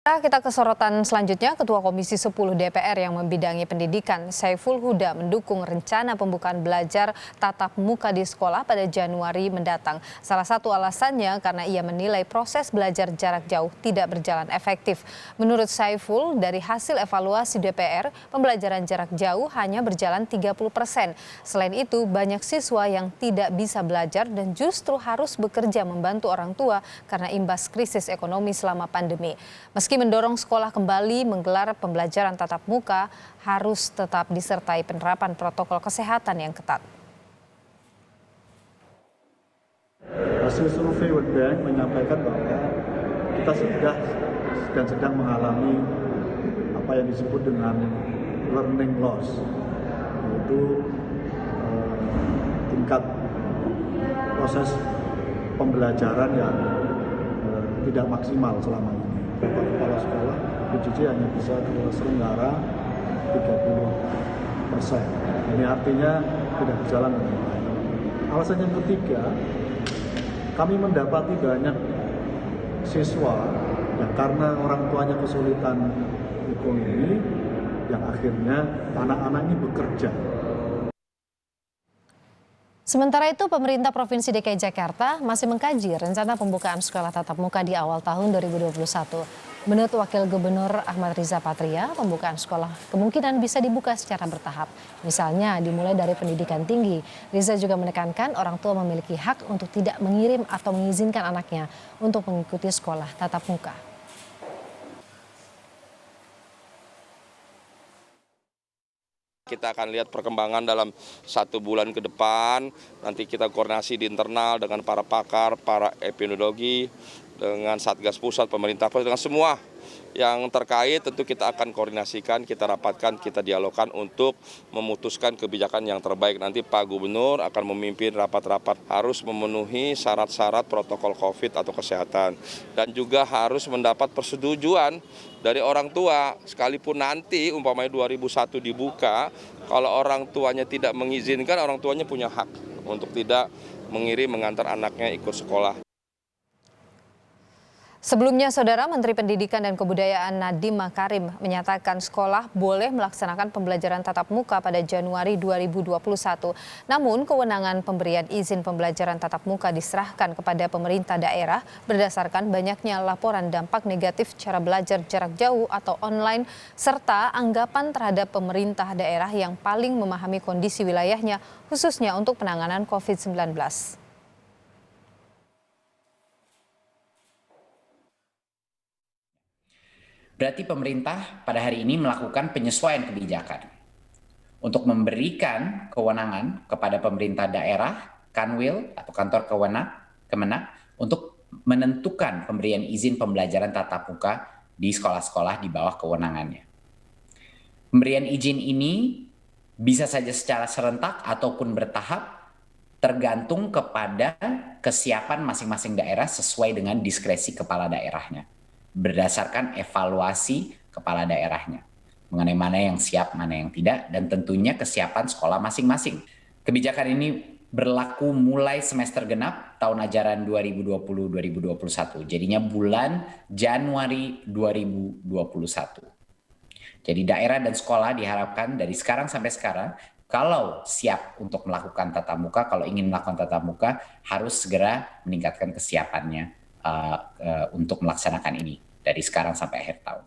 Kita ke sorotan selanjutnya, Ketua Komisi 10 DPR yang membidangi pendidikan, Saiful Huda, mendukung rencana pembukaan belajar tatap muka di sekolah pada Januari mendatang. Salah satu alasannya karena ia menilai proses belajar jarak jauh tidak berjalan efektif. Menurut Saiful, dari hasil evaluasi DPR, pembelajaran jarak jauh hanya berjalan 30%. Selain itu, banyak siswa yang tidak bisa belajar dan justru harus bekerja membantu orang tua karena imbas krisis ekonomi selama pandemi. Meski mendorong sekolah kembali menggelar pembelajaran tatap muka, harus tetap disertai penerapan protokol kesehatan yang ketat. Hasil survei World Bank menyampaikan bahwa kita sedang mengalami apa yang disebut dengan learning loss, yaitu tingkat proses pembelajaran yang tidak maksimal selama ini. Kepala sekolah PJJ hanya bisa terselenggara 30%. Ini artinya tidak berjalan dengan baik. Alasan yang ketiga, kami mendapati banyak siswa yang karena orang tuanya kesulitan ekonomi, yang akhirnya anak-anak ini bekerja. Sementara itu, pemerintah Provinsi DKI Jakarta masih mengkaji rencana pembukaan sekolah tatap muka di awal tahun 2021. Menurut Wakil Gubernur Ahmad Riza Patria, pembukaan sekolah kemungkinan bisa dibuka secara bertahap. Misalnya dimulai dari pendidikan tinggi. Riza juga menekankan orang tua memiliki hak untuk tidak mengirim atau mengizinkan anaknya untuk mengikuti sekolah tatap muka. Kita akan lihat perkembangan dalam 1 bulan ke depan, nanti kita koordinasi di internal dengan para pakar, para epidemiologi, dengan Satgas Pusat, pemerintah pusat, dengan semua yang terkait tentu kita akan koordinasikan, kita rapatkan, kita dialogkan untuk memutuskan kebijakan yang terbaik. Nanti Pak Gubernur akan memimpin rapat-rapat, harus memenuhi syarat-syarat protokol COVID atau kesehatan. Dan juga harus mendapat persetujuan dari orang tua, sekalipun nanti umpamanya 2001 dibuka, kalau orang tuanya tidak mengizinkan, orang tuanya punya hak untuk tidak mengirim mengantar anaknya ikut sekolah. Sebelumnya, Saudara Menteri Pendidikan dan Kebudayaan Nadiem Makarim menyatakan sekolah boleh melaksanakan pembelajaran tatap muka pada Januari 2021. Namun, kewenangan pemberian izin pembelajaran tatap muka diserahkan kepada pemerintah daerah berdasarkan banyaknya laporan dampak negatif cara belajar jarak jauh atau online, serta anggapan terhadap pemerintah daerah yang paling memahami kondisi wilayahnya, khususnya untuk penanganan COVID-19. Berarti pemerintah pada hari ini melakukan penyesuaian kebijakan untuk memberikan kewenangan kepada pemerintah daerah, Kanwil atau kantor Kemenag untuk menentukan pemberian izin pembelajaran tatap muka di sekolah-sekolah di bawah kewenangannya. Pemberian izin ini bisa saja secara serentak ataupun bertahap, tergantung kepada kesiapan masing-masing daerah sesuai dengan diskresi kepala daerahnya, berdasarkan evaluasi kepala daerahnya mengenai mana yang siap, mana yang tidak, dan tentunya kesiapan sekolah masing-masing. Kebijakan ini berlaku mulai semester genap tahun ajaran 2020-2021, jadinya bulan Januari 2021. Jadi daerah dan sekolah diharapkan dari sekarang sampai sekarang, kalau siap untuk melakukan tatap muka, kalau ingin melakukan tatap muka, harus segera meningkatkan kesiapannya untuk melaksanakan ini dari sekarang sampai akhir tahun.